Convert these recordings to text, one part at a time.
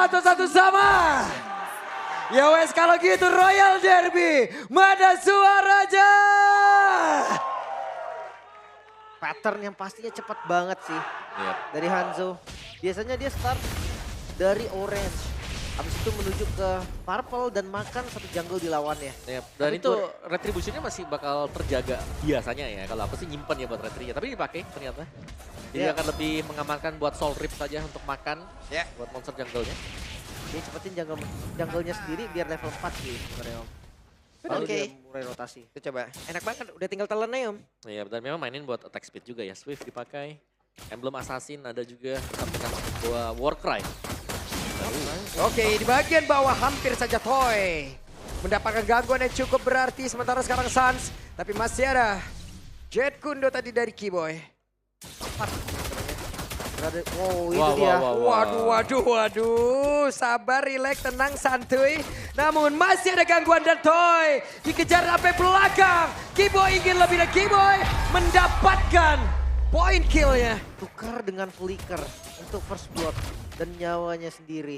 atau satu sama? Ya wes kalau gitu Royal Derby, mana suaranya? Pattern yang pastinya cepat banget sih Yep. dari Hanzo. Biasanya dia start dari orange. Habis itu menuju ke purple dan makan satu jungle di lawannya. Yep. Dan Tapi itu retributionnya masih bakal terjaga biasanya ya. Kalau aku sih nyimpan ya buat retrinya. Tapi dipakai ternyata. Jadi Ya. akan lebih mengamankan buat soul rip saja untuk makan. Ya. Buat monster jungle-nya. Dia cepetin jungle-nya sendiri biar level 4 sih sebenarnya Om. Baru Oke. dia mulai rotasi. Itu coba, enak banget udah tinggal telan aja Om. Iya, dan memang mainin buat attack speed juga ya. Swift dipakai. Emblem Assassin ada juga. Sampaikan buat Warcry. Oke, di bagian bawah hampir saja Toy mendapatkan gangguan yang cukup berarti. Sementara sekarang Sans, tapi masih ada Jet Kundo tadi dari Keyboy. Oh itu Wah, dia. wah, wah. Waduh. Sabar, relax, tenang, santuy. Namun masih ada gangguan dan Toy dikejar sampai belakang. Keyboy ingin lebih dan Keyboy mendapatkan point killnya. Tukar dengan flicker untuk first blood dan nyawanya sendiri.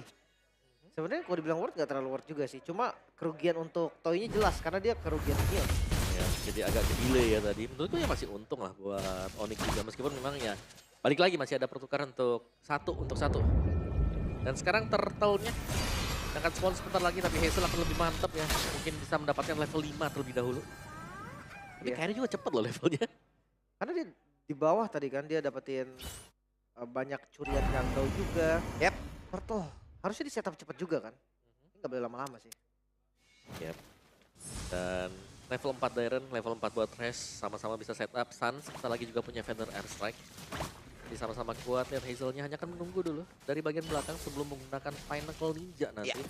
Sebenarnya kalau dibilang worth gak terlalu worth juga sih. Cuma kerugian untuk Toy-nya jelas karena dia kerugian kill. Ya, jadi agak delay ya tadi. Menurutku ya masih untung lah buat Onyx juga. Meskipun memang ya balik lagi masih ada pertukaran untuk satu. Dan sekarang turtle-nya akan spawn sebentar lagi tapi Hazel akan lebih mantap ya. Mungkin bisa mendapatkan level 5 terlebih dahulu. Tapi Iya. kayaknya juga cepet loh levelnya. Karena dia di bawah tadi kan dia dapetin banyak curian jungle juga. Yep. Turtle harusnya di setup cepet juga kan. Nggak boleh lama-lama sih. Yep. Dan level 4 Dairen, level 4 buat Thresh. Sama-sama bisa setup. Sans, kita lagi juga punya Feather Airstrike. Jadi sama-sama kuat dan Hazelnya hanya akan menunggu dulu dari bagian belakang sebelum menggunakan Pinnacle Ninja nanti.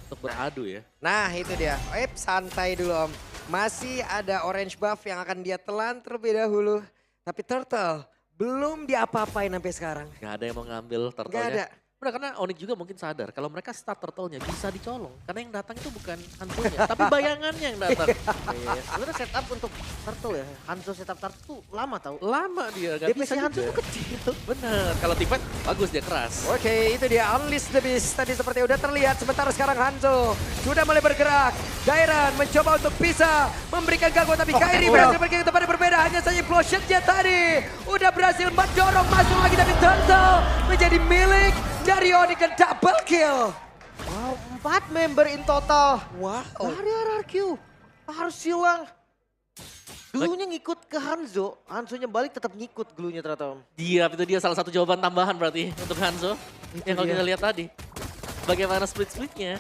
Untuk beradu ya. Nah itu dia, santai dulu Om. Masih ada orange buff yang akan dia telan terlebih dahulu. Tapi Turtle belum diapa-apain sampai sekarang. Gak ada yang mau ngambil Gak ada. turtle-nya. Udah karena Onyx juga mungkin sadar kalau mereka start turtle-nya bisa dicolong. Karena yang datang itu bukan Hanzo-nya, tapi bayangannya yang datang. Iya. Sebenarnya setup untuk turtle ya. Hanzo setup turtle tuh lama tau. Lama dia, gak DPS bisa Hanzo juga. tuh kecil. Bener, kalau teamfight bagus dia keras. Oke, itu dia Unleash the Beast. Tadi seperti udah terlihat. Sementara sekarang Hanzo sudah mulai bergerak. Dairan mencoba untuk bisa memberikan gangguan. Tapi Kairi berhasil pergi ke tempat yang berbeda. Hanya saja implosionnya tadi udah berhasil mendorong masuk lagi. Tapi Turtle menjadi milik dari Onyx dan double kill. Wow, 4 member in total. Wow. Dari RRQ. Harus silang. Glunya ngikut ke Hanzo. Hanzonya balik tetap ngikut glunya ternyata Om. Dia, itu dia salah satu jawaban tambahan berarti untuk Hanzo. Itu Yang kalau dia. kita lihat tadi. Bagaimana split-splitnya.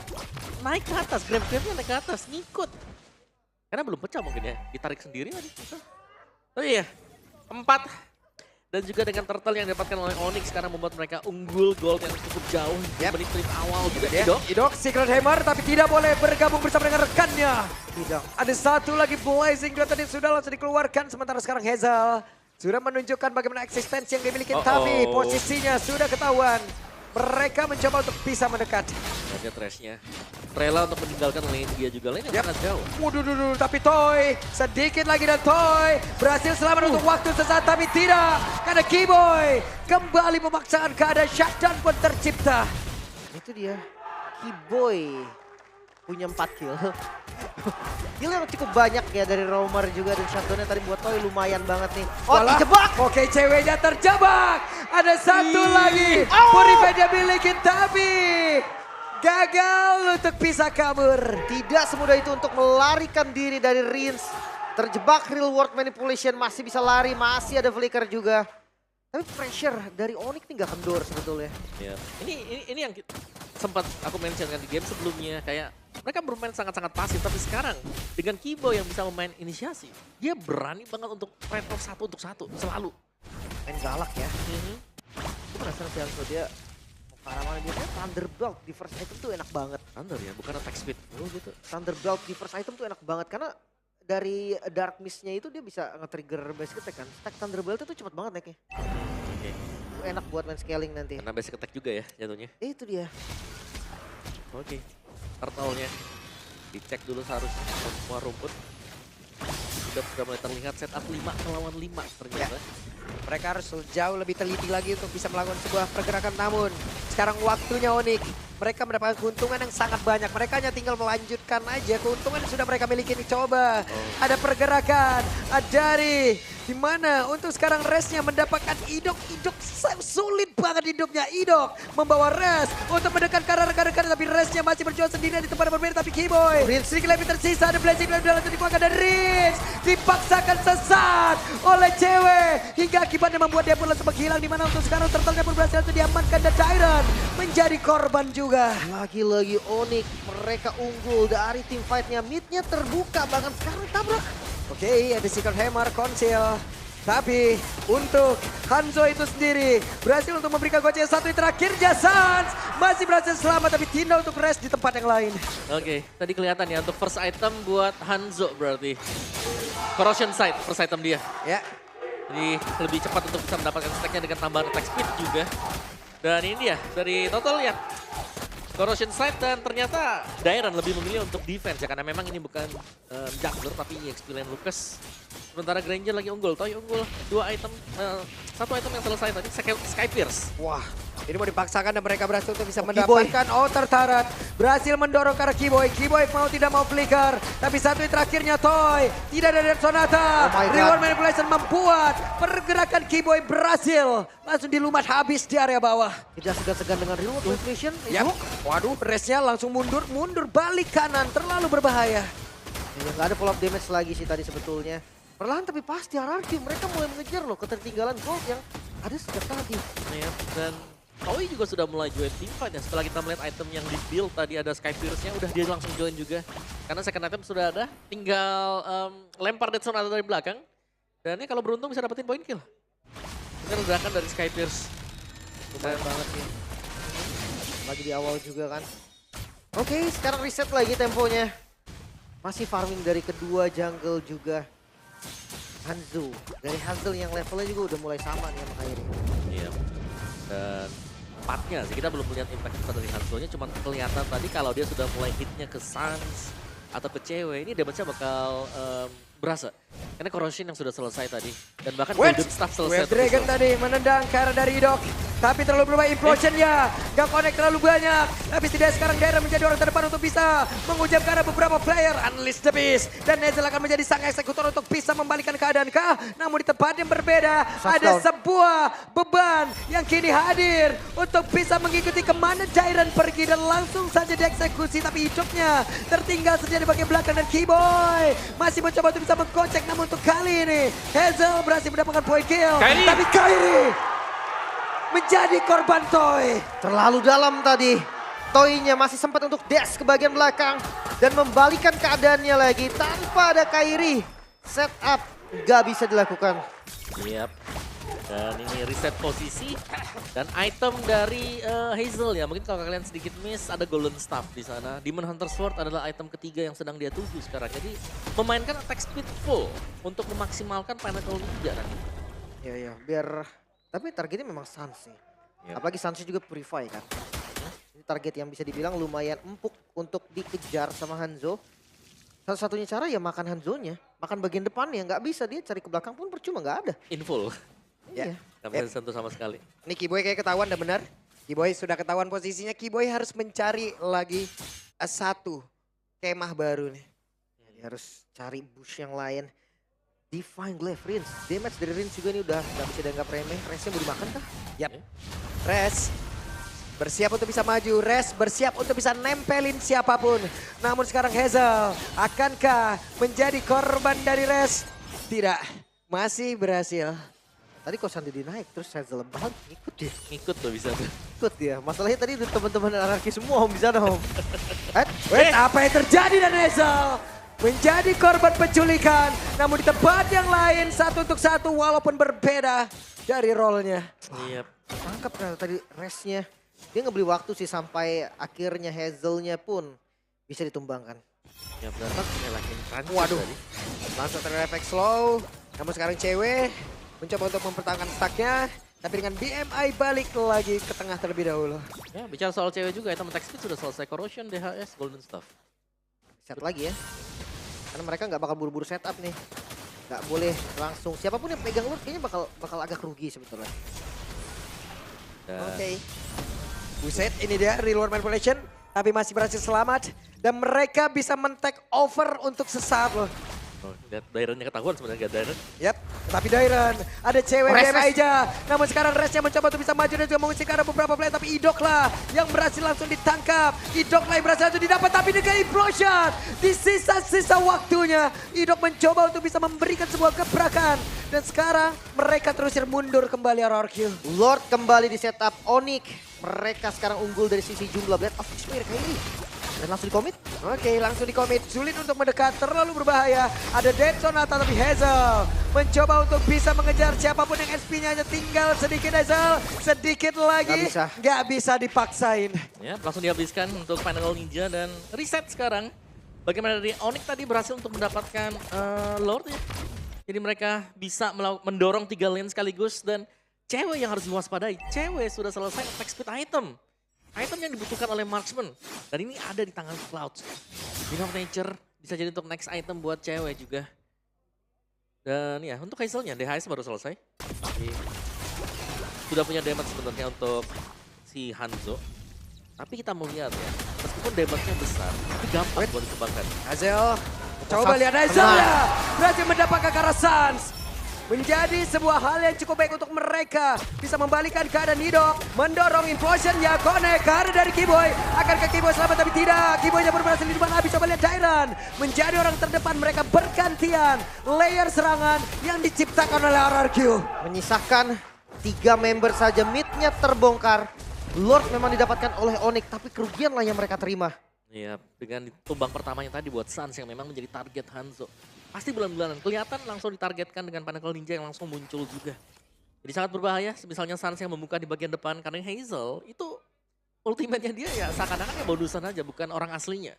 Naik ke atas, grab-grabnya naik ke atas, ngikut. Karena belum pecah mungkin ya, ditarik sendiri tadi. Oh iya, 4. Dan juga dengan turtle yang didapatkan oleh Onyx sekarang membuat mereka unggul gold yang cukup jauh. Yep. Dibanding trip awal juga. Ya, Idok. Idok Secret Hammer tapi tidak boleh bergabung bersama dengan rekannya. Tidak. Ada satu lagi Blazing Dot tadi sudah langsung dikeluarkan. Sementara sekarang Hazel sudah menunjukkan bagaimana eksistensi yang dimiliki. Tapi posisinya sudah ketahuan. Mereka mencoba untuk bisa mendekat. Ada Thresh-nya. Rela untuk meninggalkan lane dia juga. Lane yang sangat jauh. Waduh, tapi Toy sedikit lagi dan Toy berhasil selamat untuk waktu sesaat tapi tidak. Karena Keyboy kembali memaksakan keadaan shutdown pun tercipta. Itu dia. Keyboy punya 4 kill. Kill yang cukup banyak ya dari Roamer juga dan shutdownnya tadi buat Toy lumayan banget nih. Oh Walah. dijebak! Oke ceweknya terjebak. Ada satu lagi. Purified dia milikin tapi gagal untuk bisa kabur. Tidak semudah itu untuk melarikan diri dari Rins. Terjebak real world manipulation masih bisa lari, masih ada flicker juga. Tapi pressure dari Onyx nih gak kendor sebetulnya. Ya. Ini yang sempat aku mention kan di game sebelumnya. Kayak mereka bermain sangat-sangat pasif. Tapi sekarang dengan Keyboy yang bisa memain inisiasi. Dia berani banget untuk fight off satu untuk satu. Selalu. Main galak ya. Aku penasaran sih Hanzo dia mau ke arah mana. Biasanya Thunderbolt di first item tuh enak banget. Thunder ya, bukan attack speed. Oh gitu. Thunderbolt di first item tuh enak banget karena dari Dark Mist-nya itu dia bisa nge-trigger basic attack kan. Stack Thunderbolt itu cepet banget naiknya. Oke. Itu enak buat main scaling nanti. Karena basic attack juga ya jatuhnya. Itu dia. Oke. Turtle-nya. Dicek dulu seharusnya semua rumput. Sudah mulai terlihat setup 5 melawan 5 ternyata. Mereka harus jauh lebih teliti lagi untuk bisa melakukan sebuah pergerakan. Namun sekarang waktunya Onyx mereka mendapatkan keuntungan yang sangat banyak. Mereka hanya tinggal melanjutkan aja keuntungan yang sudah mereka miliki ini. Coba ada pergerakan dari dimana untuk sekarang Resnya mendapatkan Idok sulit banget hidupnya. Idok membawa Res untuk mendekat ke arah rekan-rekan, tapi Resnya masih berjuang sendirian di tempat yang berbeda. Tapi Keyboy sedikit lebih tersisa, ada blessing dalam langsung dikeluarkan dari Rins, dipaksakan sesat oleh cewek hingga akibatnya membuat dia pun langsung menghilang, dimana untuk sekarang turtle-nya pun berhasil untuk diamankan dan Tyron menjadi korban juga. Lagi-lagi Onyx, mereka unggul dari tim fight-nya. Mid-nya terbuka, bahkan sekarang tabrak. Oke, ada Secret Hammer, Conceal. Tapi untuk Hanzo itu sendiri berhasil untuk memberikan goceng satu yang terakhir. Sans masih berhasil selamat, tapi Tina untuk rest di tempat yang lain. Oke, tadi kelihatan ya untuk first item buat Hanzo berarti. Corrosion Sight, first item dia. Ya, Jadi lebih cepat untuk bisa mendapatkan stacknya dengan tambahan attack speed juga. Dan ini dia, dari total ya. Corrosion Sight dan ternyata Dairon lebih memilih untuk defense ya. Karena memang ini bukan jungler tapi EXP lane Lucas. Sementara Granger lagi unggul, Toy unggul. Satu item yang selesai tadi, Sky Pierce. wah. Ini mau dipaksakan dan mereka berhasil untuk bisa Keyboy. mendapatkan outer turret. Berhasil mendorong ke arah Keyboy. Keyboy mau tidak mau flicker. Tapi satu yang terakhirnya Toy. Tidak ada dari Sonata. Oh my God. Reward manipulation membuat pergerakan Keyboy berhasil. Langsung dilumat habis di area bawah. Tidak segan-segan dengan reward manipulation. Yap. Waduh, resnya langsung mundur balik kanan. Terlalu berbahaya. Ya, nggak ada follow up damage lagi sih tadi sebetulnya. Perlahan tapi pasti RRQ mereka mulai mengejar loh ketertinggalan gold yang ada sejak tadi. Ya, dan Toy juga sudah mulai join team fight ya. Setelah kita melihat item yang di build tadi ada Sky Pierce-nya, udah dia langsung join juga. Karena second item sudah ada, tinggal lempar Dead Zone dari belakang. Dan ini kalau beruntung bisa dapetin point kill. Ini ledakan dari Sky Pierce. Lumayan banget sih. Lagi di awal juga kan. Oke, sekarang reset lagi temponya. Masih farming dari kedua jungle juga. Hanzo. Dari Hanzo yang levelnya juga udah mulai sama nih sama Kairi. Iya. Dan empatnya sih, kita belum melihat impact besar dari Hanzo-nya. Cuma kelihatan tadi kalau dia sudah mulai hitnya ke Sans atau ke cewek, ini damage-nya bakal berasa. Karena corrosion yang sudah selesai tadi. Dan bahkan golden staff selesai. Web Dragon tadi menendang ke arah dari Idok. Tapi terlalu berubah implosion-nya. Gak connect terlalu banyak. Tapi setidaknya sekarang Dairon menjadi orang terdepan untuk bisa mengujar ke arah beberapa player. Unleash the Beast. Dan Nezel akan menjadi sang eksekutor untuk bisa membalikan keadaan kah? Namun di tempat yang berbeda. Ada sebuah beban yang kini hadir. Untuk bisa mengikuti kemana Dairon pergi. Dan langsung saja dieksekusi. Tapi hidupnya tertinggal saja di bagian belakang. Dan Keyboy masih mencoba untuk bisa mengkocek. Namun untuk kali ini Hazel berhasil mendapatkan point kill. Kairi. Tapi Kairi menjadi korban Toy. Terlalu dalam tadi. Toy-nya masih sempat untuk dash ke bagian belakang. Dan membalikan keadaannya lagi tanpa ada Kairi. Setup nggak bisa dilakukan. Yap. Dan ini reset posisi dan item dari Hazel ya. Mungkin kalau kalian sedikit miss ada Golden Staff di sana. Demon Hunter Sword adalah item ketiga yang sedang dia tuju sekarang. Jadi memainkan attack speed full untuk memaksimalkan Pinnacle Ninja nanti. Ya biar. Tapi targetnya memang Sans sih. Yap. Apalagi Sans juga Purify kan. Ini target yang bisa dibilang lumayan empuk untuk dikejar sama Hanzo. Satu-satunya cara ya makan Hanzo-nya. Makan bagian depannya, nggak bisa. Dia cari ke belakang pun percuma, nggak ada. In full. Iya. Gak bisa disentuh sama sekali. Ini Keyboy kayak ketahuan, dah benar. Keyboy sudah ketahuan posisinya. Keyboy harus mencari lagi satu kemah baru nih. Dia harus cari bush yang lain. Divine Glaive Rins. Damage dari Rins juga nih udah nggak bisa dianggap remeh. Resnya mau dimakan kah? Yap. Res bersiap untuk bisa maju. Res bersiap untuk bisa nempelin siapapun. Namun sekarang Hazel akankah menjadi korban dari Res? Tidak. Masih berhasil. Tadi kok Sandidi naik terus Hazel balik ikut dia. Ngikut tuh bisa tuh. Ikut dia. Masalahnya tadi udah teman-teman anarki semua om bisa dong. Wait, apa yang terjadi dan Hazel? Menjadi korban penculikan. Namun di tempat yang lain satu untuk satu walaupun berbeda dari role-nya. Iya. Tangkap ternyata tadi resnya. Dia ngebeli waktu sih sampai akhirnya Hazelnya pun bisa ditumbangkan. Ya benar nyalahin Crunchy Waduh. tadi. Langsung terefek slow. Namun sekarang cewek mencoba untuk mempertahankan stacknya. Tapi dengan BMI balik lagi ke tengah terlebih dahulu. Ya bicara soal cewek juga, item attack speed sudah selesai. Corrosion, DHS, Golden Staff. Set lagi ya. Karena mereka nggak bakal buru-buru setup nih. Nggak boleh langsung. Siapapun yang pegang lord kayaknya bakal agak rugi sebetulnya. Dan Oke. Buset, ini dia reward manipulation. Tapi masih berhasil selamat. Dan mereka bisa men-take over untuk sesaat loh. Oh, lihat Dairennya ketahuan sebenarnya gak Dairen. Yap, tapi Dairen ada cewek Res, game res. aja. Namun sekarang Resnya mencoba untuk bisa maju dan juga mengusir ke arah beberapa player. Tapi Idok lah yang berhasil langsung ditangkap. Idok lah yang berhasil langsung didapat. Tapi dengan implosion di sisa-sisa waktunya. Idok mencoba untuk bisa memberikan sebuah gebrakan. Dan sekarang mereka terusir mundur kembali RRQ. Lord kembali di setup Onyx. Mereka sekarang unggul dari sisi jumlah Blade of Despair Kairi. Dan langsung di-commit. Oke, langsung di-commit. Sulit untuk mendekat, terlalu berbahaya. Ada Dead Sonata tapi Hazel mencoba untuk bisa mengejar siapapun yang SP-nya hanya tinggal sedikit Hazel. Sedikit lagi. Nggak bisa dipaksain. Ya, langsung dihabiskan untuk Final Ninja dan reset sekarang. Bagaimana dari Onyx tadi berhasil untuk mendapatkan Lord ya. Jadi mereka bisa mendorong 3 lane sekaligus dan cewek yang harus diwaspadai. Cewek sudah selesai attack speed item. Item yang dibutuhkan oleh marksman. Dan ini ada di tangan Clouds. Wind of Nature bisa jadi untuk next item buat cewek juga. Dan ya untuk Hazelnya, DHS baru selesai. Jadi, sudah punya damage sebenarnya untuk si Hanzo. Tapi kita mau lihat ya, meskipun damage-nya besar, tapi gampang buat dikembangkan. Hazel, coba lihat Hazelnya. Berhasil mendapatkan ke arah Suns. Menjadi sebuah hal yang cukup baik untuk mereka. Bisa membalikan keadaan Hidok. Mendorong implosion ya connect ke arah dari Kiboy. Akankah Kiboy selamat tapi tidak. Kiboynya baru berhasil di depan habis. Coba lihat Dairen. Menjadi orang terdepan mereka bergantian. Layer serangan yang diciptakan oleh RRQ. Menyisakan 3 member saja, mid-nya terbongkar. Lord memang didapatkan oleh Onyx, tapi kerugian lah yang mereka terima. Iya, dengan tumbang pertamanya tadi buat Suns yang memang menjadi target Hanzo. Pasti bulan-bulanan kelihatan langsung ditargetkan dengan Pinnacle Ninja yang langsung muncul juga. Jadi sangat berbahaya, misalnya Suns yang membuka di bagian depan karena Hazel itu ultimate-nya dia ya seakan-akan ya bonusan aja, bukan orang aslinya.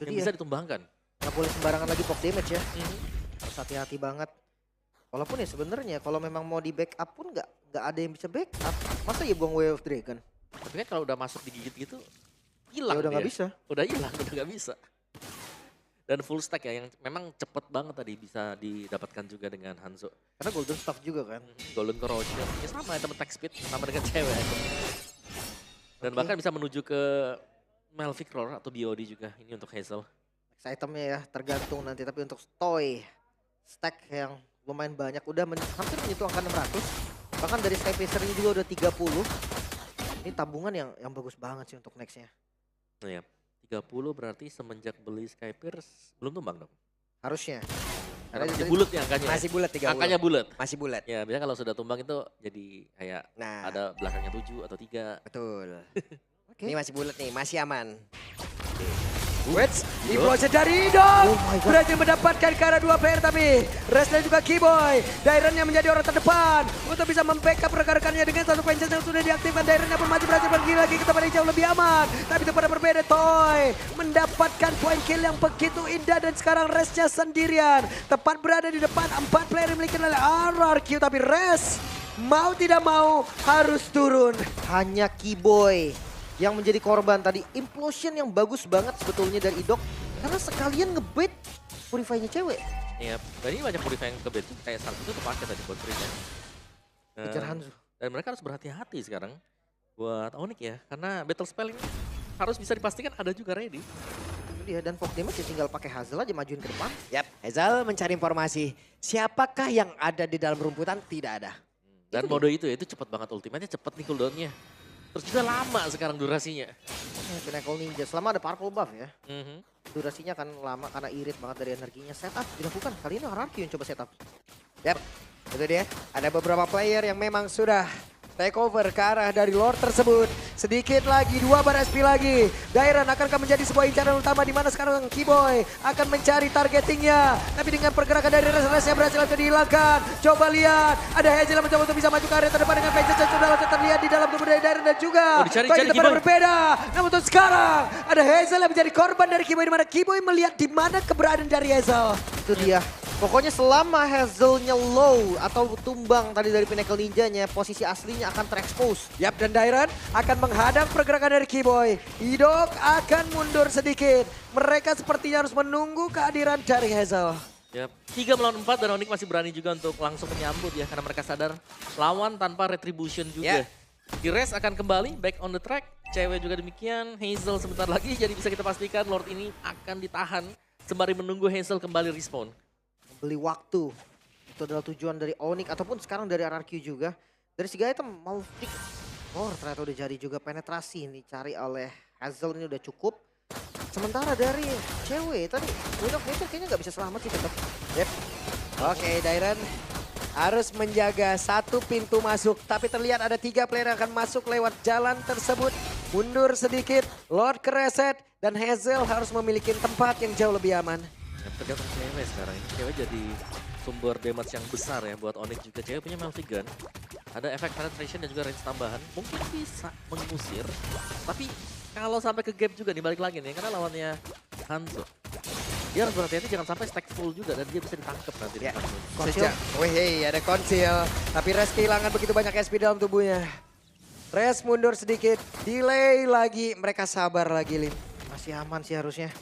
Yang bisa ditumbangkan. Nggak boleh sembarangan lagi pop damage ya. Harus hati-hati banget. Walaupun ya sebenarnya kalau memang mau di backup pun nggak ada yang bisa backup. Masa ya buang Way of Dragon? Tapi kan kalau udah masuk digigit gitu, hilang Ya udah dia. nggak bisa. Udah hilang, udah nggak bisa. Dan full stack ya, yang memang cepet banget tadi bisa didapatkan juga dengan Hanzo. Karena Golden Staff juga kan. Golden Corrosion, ya sama temen attack speed, sama dengan cewek. Dan bahkan bisa menuju ke Melvic Roar atau BOD juga, ini untuk Hazel. Next itemnya ya tergantung nanti, tapi untuk Toy stack yang lumayan banyak, udah hampir menyentuh angka 600. Bahkan dari Skypacer ini juga udah 30. Ini tabungan yang bagus banget sih untuk nextnya. Nah ya, 30 berarti semenjak beli Skypierce belum tumbang dong? Harusnya. Karena masih bulat ya angkanya. Masih bulat 30. Angkanya bulat. Masih bulat. Ya biasanya kalau sudah tumbang itu jadi kayak Nah, ada belakangnya 7 atau 3. betul. Oke. Ini masih bulat nih, masih aman. Wets, implosion dari Idok. Oh my God. Berhasil mendapatkan ke arah 2 player tapi Res dan juga Kiboy. Dairen yang menjadi orang terdepan untuk bisa membackup rekan-rekannya dengan satu pences yang sudah diaktifkan. Dairen yang pun masih berhasil pergi lagi ke tempat yang jauh lebih aman. Tapi itu pada berbeda, Toy mendapatkan point kill yang begitu indah dan sekarang Resnya sendirian. Tepat berada di depan 4 player yang dimiliki oleh RRQ tapi Res mau tidak mau harus turun. Hanya Kiboy yang menjadi korban tadi. Implosion yang bagus banget sebetulnya dari Idok. Karena sekalian ngebait Purify-nya cewek. Iya, dan ini banyak purify yang kebet kayak saat itu kepake tadi buat Purify. Kejar Hanzo. Dan mereka harus berhati-hati sekarang buat Onyx ya, karena battle spell ini harus bisa dipastikan ada juga ready. Itu dia, dan pop damage ya tinggal pakai Hazel aja majuin ke depan. Yap, Hazel mencari informasi. Siapakah yang ada di dalam rumputan? Tidak ada. Dan mode itu ya, itu cepet banget ultimate-nya, cepet nih cooldown-nya. Terus juga lama sekarang durasinya. Pinnacle Ninja selama ada purple buff ya. Mhm. Durasinya akan lama karena irit banget dari energinya. Setup dilakukan, kali ini RRQ yang coba setup. Yap, itu dia. Ada beberapa player yang memang sudah take over ke arah dari Lord tersebut. Sedikit lagi, 2 bar SP lagi. Dairen akankah menjadi sebuah incaran utama di mana sekarang Kiboy akan mencari targetingnya. Tapi dengan pergerakan dari Res-Resnya berhasil untuk dihilangkan. Coba lihat, ada Hazel yang mencoba untuk bisa maju ke area terdepan dengan Vengeance yang sudah langsung terlihat di dalam tubuh dari Dairen dan juga. Dicari-cari Bagi tempat Kiboy. berbeda. Namun untuk sekarang, ada Hazel yang menjadi korban dari Kiboy di mana Kiboy melihat di mana keberadaan dari Hazel. Itu dia. Pokoknya selama Hazelnya low atau tumbang tadi dari Pinnacle Ninjanya, posisi aslinya akan terekspos. Yap, dan Dairen akan menghadang pergerakan dari Kiboy. Idok akan mundur sedikit. Mereka sepertinya harus menunggu kehadiran dari Hazel. Ya, 3 melawan 4 dan Onyx masih berani juga untuk langsung menyambut ya, karena mereka sadar lawan tanpa retribution juga. Ya. Di-Res akan kembali, back on the track. Cewek juga demikian, Hazel sebentar lagi. Jadi bisa kita pastikan Lord ini akan ditahan sembari menunggu Hazel kembali respawn. Beli waktu. Itu adalah tujuan dari Onyx ataupun sekarang dari RRQ juga. Dari segi item mau pick. Oh ternyata udah jadi juga penetrasi nih cari oleh Hazel ini udah cukup. Sementara dari cewek tadi Queen of Nature kayaknya nggak bisa selamat sih tetap. Yep. Oke, Dairen harus menjaga satu pintu masuk. Tapi terlihat ada 3 player yang akan masuk lewat jalan tersebut. Mundur sedikit, Lord kereset, dan Hazel harus memiliki tempat yang jauh lebih aman. Ya, tergantung cewek sekarang. Cewek jadi sumber damage yang besar ya buat Onyx juga. Cewek punya Multigun. Ada efek penetration dan juga range tambahan. Mungkin bisa mengusir. Tapi kalau sampai ke gap juga nih balik lagi nih. Karena lawannya Hanzo. Dia harus berhati-hati jangan sampai stack full juga dan dia bisa ditangkap nanti. Ya. Di Wih, hey, ada konsil. Tapi Res kehilangan begitu banyak SP dalam tubuhnya. Res mundur sedikit, delay lagi. Mereka sabar lagi, Lim. Masih aman sih harusnya.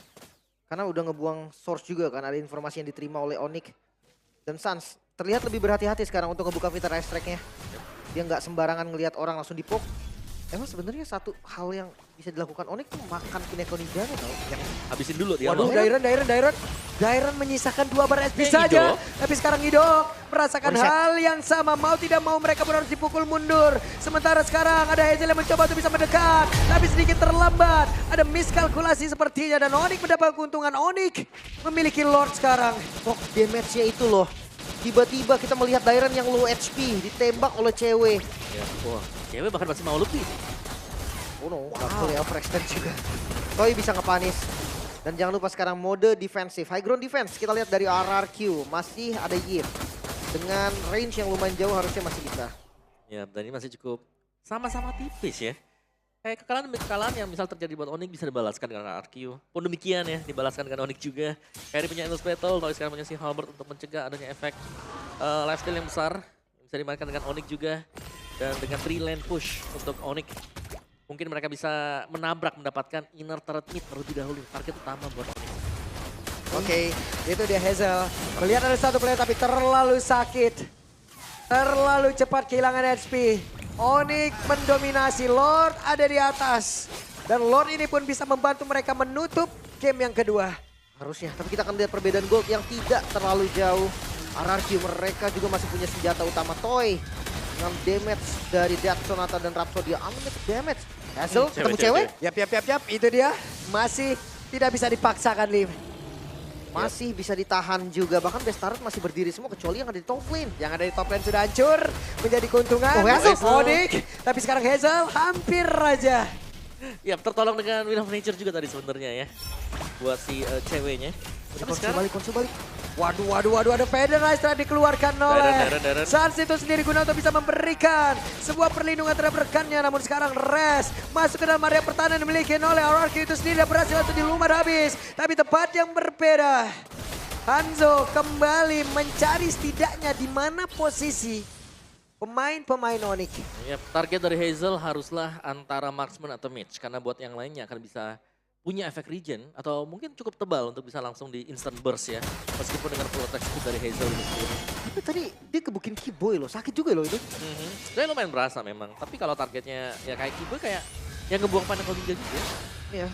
Karena udah ngebuang source juga kan ada informasi yang diterima oleh Onyx. Dan Sans terlihat lebih berhati-hati sekarang untuk ngebuka fitur ice track-nya. Dia nggak sembarangan ngelihat orang langsung dipok. Emang sebenarnya satu hal yang bisa dilakukan Onyx tuh makan Pinnacle Ninja-nya tau. habisin dulu dia. Waduh, Dairen menyisakan 2 bar SP Idok. saja. Tapi sekarang Idok merasakan One shot. hal yang sama. Mau tidak mau mereka harus dipukul mundur. Sementara sekarang ada Hazel yang mencoba untuk bisa mendekat. Tapi sedikit terlambat. Ada miskalkulasi sepertinya. Dan Onyx mendapat keuntungan. Onyx memiliki Lord sekarang. Pok damage-nya itu loh. Tiba-tiba kita melihat Dairen yang low HP ditembak oleh cewek. Ya, wah, cewek bahkan masih mau lebih. Oh no, nggak boleh overextend juga. Toy bisa ngepanis. Dan jangan lupa sekarang mode defensif. High ground defense kita lihat dari RRQ. Masih ada Yip. Dengan range yang lumayan jauh harusnya masih bisa. Ya, dan ini masih cukup sama-sama tipis ya. Kayak kekalahan yang misal terjadi buat Onyx bisa dibalaskan dengan RQ. Pun demikian ya, dibalaskan dengan Onyx juga. Kayak punya Endless Battle, Toy sekarang punya si Halberd untuk mencegah adanya efek lifesteal yang besar. Bisa dimainkan dengan Onyx juga. Dan dengan 3 lane push untuk Onyx. Mungkin mereka bisa menabrak, mendapatkan inner turret mid terlebih dahulu. Target utama buat Onyx. Oke, itu dia Hazel. Melihat ada satu player tapi terlalu sakit. Terlalu cepat kehilangan HP. Onyx mendominasi, Lord ada di atas. Dan Lord ini pun bisa membantu mereka menutup game yang kedua. Harusnya, tapi kita akan lihat perbedaan gold yang tidak terlalu jauh. RRQ mereka juga masih punya senjata utama Toy. Dengan damage dari Death Sonata dan Rhapsody, unlimited damage. Hazel ketemu cewek? Yap, itu dia. Masih tidak bisa dipaksakan, Lim. Masih bisa ditahan juga, bahkan best turret masih berdiri semua kecuali yang ada di top lane. Yang ada di top lane sudah hancur, menjadi keuntungan. Oh, Hazel. Onyx, tapi sekarang Hazel hampir aja. Ya, tertolong dengan Will of Nature juga tadi sebenarnya ya. Buat si ceweknya. Tapi sekarang Konsul balik. Waduh, ada Federer setelah dikeluarkan oleh Dairen. Sans itu sendiri guna untuk bisa memberikan sebuah perlindungan terhadap rekannya. Namun sekarang Res masuk ke dalam area pertahanan dimiliki oleh RRQ itu sendiri dan berhasil untuk dilumar habis. Tapi tempat yang berbeda. Hanzo kembali mencari setidaknya di mana posisi pemain-pemain Onyx. ya, target dari Hazel haruslah antara marksman atau mage. Karena buat yang lainnya akan bisa punya efek regen atau mungkin cukup tebal untuk bisa langsung di instant burst ya. Meskipun dengan full attack speed dari Hazel itu sendiri. Tapi tadi dia kebukin Kiboy loh, sakit juga loh itu. Sebenarnya lumayan berasa memang. Tapi kalau targetnya ya kayak Kiboy kayak yang ngebuang Pinnacle Ninja juga. Iya.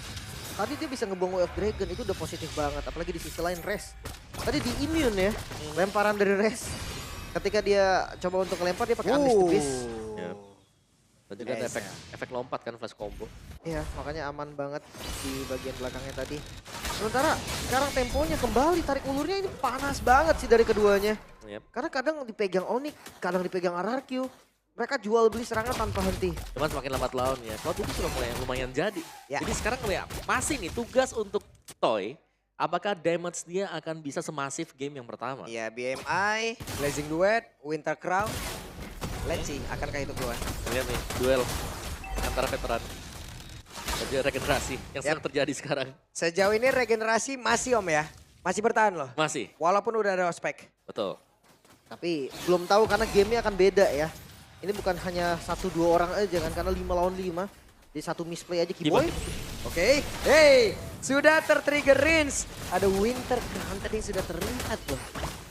Tadi dia bisa ngebuang Way of Dragon, itu udah positif banget. Apalagi di sisi lain Res. Tadi di immune ya, lemparan dari Res. Ketika dia coba untuk ngelempar dia pakai Unleash the Beast. Ya. Dan juga ada efek lompat kan, flash combo. Iya, makanya aman banget di bagian belakangnya tadi. Sementara sekarang temponya kembali, tarik ulurnya ini panas banget sih dari keduanya. Yep. Karena kadang dipegang Onyx, kadang dipegang RRQ. Mereka jual beli serangan tanpa henti. Cuman semakin lambat launnya. Cloud itu sudah mulai lumayan jadi. Ya. Jadi sekarang ya, masih nih tugas untuk Toy. Apakah damage dia akan bisa semasif game yang pertama? Ya, BMI, Blazing Duet, Winter Crown. Let's see, akankah itu keluar? Lihat nih, duel antara veteran. Dan juga regenerasi yang sedang terjadi sekarang. Sejauh ini regenerasi masih Om ya? Masih bertahan loh? Masih, Walaupun udah ada ospek. betul. Tapi belum tahu karena gamenya akan beda ya. Ini bukan hanya 1-2 orang aja kan, karena 5 lawan 5. Di satu misplay aja Kiboy. Oke, hey, sudah tertrigger Rins. Ada Winter Crown tadi yang sudah terlihat loh.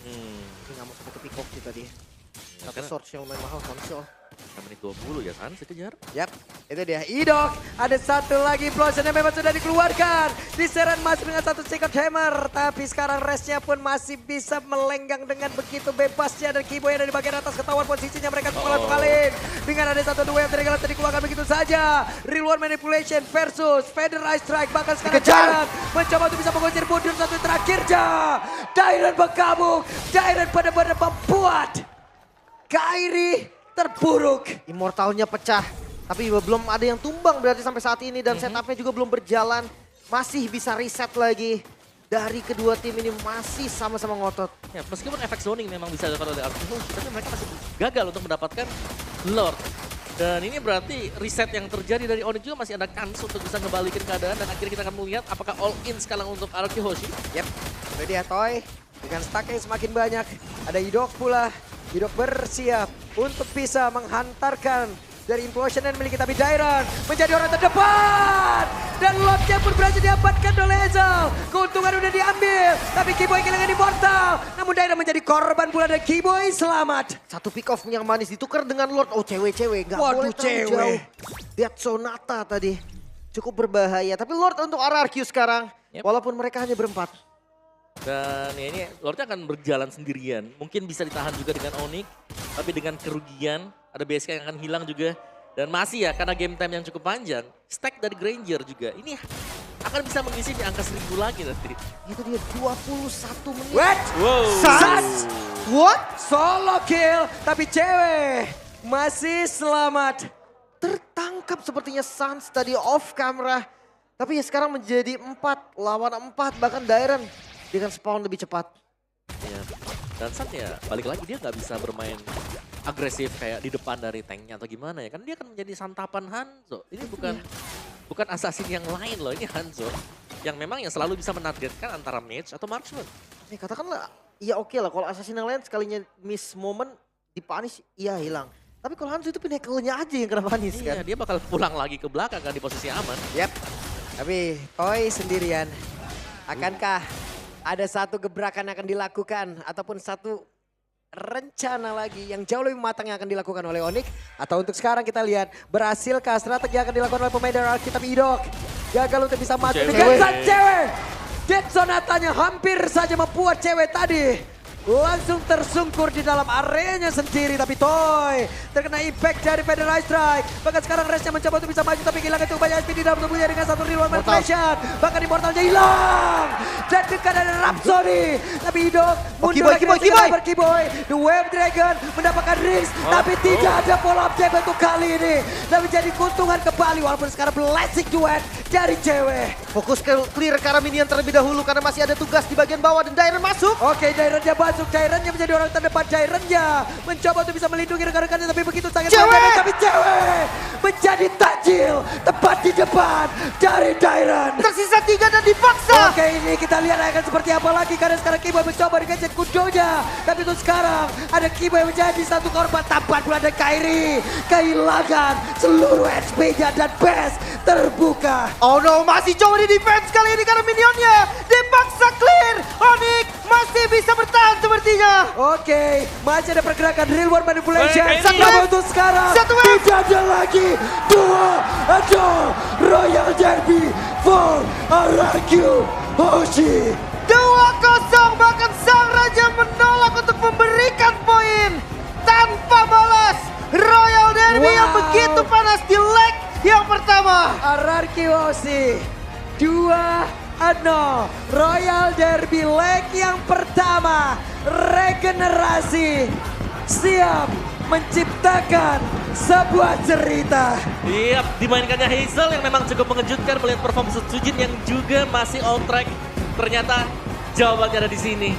Ini nggak mau sampai ke Peacock sih tadi. Satu Sorge yang lumayan mahal, Konsol. Menit 20 ya kan, kejar. Yap, itu dia. Idok, ada satu lagi implosion yang memang sudah dikeluarkan. Diserang masuk dengan satu Secret Hammer. Tapi sekarang restnya pun masih bisa melenggang dengan begitu bebasnya. Dan Kiboy ada di bagian atas, ketahuan posisinya mereka kembali. Dengan ada satu dua yang tadi dikeluarkan begitu saja. Real World Manipulation versus Feather Ice Strike. Bahkan sekarang Dairon mencoba untuk bisa mengusir mundur satu terakhirnya. Dairon bergabung. Dairon benar-benar membuat Kairi terburuk. Immortalnya pecah, tapi belum ada yang tumbang berarti sampai saat ini. Dan setupnya juga belum berjalan. Masih bisa reset lagi. Dari kedua tim ini masih sama-sama ngotot. Ya, meskipun efek zoning memang bisa dilakukan oleh Artihoshi, tapi mereka masih gagal untuk mendapatkan Lord. Dan ini berarti reset yang terjadi dari Onyx juga masih ada kans untuk bisa ngebalikin keadaan. Dan akhirnya kita akan melihat apakah all in sekarang untuk Artihoshi. Yap, itu dia Toy. Dengan stack yang semakin banyak, ada Idok pula. Idok bersiap untuk bisa menghantarkan dari implosion yang memiliki, tapi Dairon menjadi orang terdepan. Dan Lordnya pun berhasil diamankan oleh Ezel. Keuntungan udah diambil, tapi Kiboy kehilangan Immortal. Namun Dairon menjadi korban pula dan Kiboy selamat. Satu pick off yang manis ditukar dengan Lord. Oh cewek-cewek, gak Waduh, boleh terlalu jauh. Death Sonata tadi cukup berbahaya. Tapi Lord untuk RRQ sekarang, walaupun mereka hanya berempat. Dan ya ini Lordnya akan berjalan sendirian. Mungkin bisa ditahan juga dengan Onyx. Tapi dengan kerugian, ada BSK yang akan hilang juga. Dan masih ya, karena game time yang cukup panjang. Stack dari Granger juga. Ini akan bisa mengisi di angka 1000 lagi nanti. Itu dia 21 menit. What? Wow. Sans! What? Solo kill, tapi cewek masih selamat. Tertangkap sepertinya Sans tadi off camera. Tapi ya sekarang menjadi 4 lawan 4. Bahkan Dairon dengan spawn lebih cepat. Ya. Dan San ya balik lagi dia nggak bisa bermain agresif kayak di depan dari tanknya atau gimana ya. Kan dia akan menjadi santapan Hanzo. Ini bukan assassin yang lain loh, ini Hanzo. Yang memang yang selalu bisa menargetkan antara mage atau marksman. Katakanlah, ya oke lah kalau assassin yang lain sekalinya miss moment dipunish, iya hilang. Tapi kalau Hanzo itu pinnacle-nya aja yang kena punish kan. Iya, dia bakal pulang lagi ke belakang kan di posisi aman. Yap, tapi Toy sendirian. Akankah ada satu gebrakan yang akan dilakukan ataupun satu rencana lagi yang jauh lebih matang yang akan dilakukan oleh Onyx? Atau untuk sekarang kita lihat berhasilkah strategi yang akan dilakukan oleh pemain dari Arki, tapi Idok gagal untuk bisa mati dengan sang cewek. Death Sonatanya hampir saja membuat cewek tadi langsung tersungkur di dalam areanya sendiri, tapi Toy terkena impact dari Feather Ice Strike. Bahkan sekarang Resnya mencoba untuk bisa maju tapi kehilangan cukup banyak speed di dalam tubuhnya dengan satu real one manipulation. Bahkan Immortalnya hilang dan dekat ada Rhapsody. Tapi Idok mundur lagi dengan Kiboy. The Wave Dragon mendapatkan Rings tapi tidak ada follow up jab untuk kali ini. Dan menjadi keuntungan kembali walaupun sekarang blessing duet dari cewek. Fokus ke clear ke arah minion terlebih dahulu karena masih ada tugas di bagian bawah dan Dairon masuk. Oke, Daironnya masuk, Daironnya menjadi orang terdepan, Daironnya mencoba untuk bisa melindungi rekan-rekannya tapi begitu sangat Cewek! tapi cewek menjadi takjil tepat di depan dari Dairon. Tersisa 3 dan dipaksa. Oke, ini kita lihat akan seperti apa lagi karena sekarang Kiboy mencoba dengan jet kudonya. Tapi itu sekarang ada Kiboy menjadi satu korban, tampak pula ada Kairi kehilangan seluruh HP-nya dan base terbuka. Oh no, masih coba di defense kali ini karena minionnya dipaksa clear. Onyx masih bisa bertahan sepertinya. Oke, masih ada pergerakan real world manipulation. Satu Namun wave. untuk sekarang Satu wave. tidak ada lagi. Ada Royal Derby for RRQ Hoshi. 2-0, bahkan sang raja menolak untuk memberikan poin tanpa balas. Royal Derby yang Wow. begitu panas di leg yang pertama. RRQ Hoshi 2-0. Royal Derby leg yang pertama. Regenerasi siap menciptakan sebuah cerita. Iya, dimainkannya Hazel yang memang cukup mengejutkan melihat performa Sujin yang juga masih on track. Ternyata jawabannya ada di sini.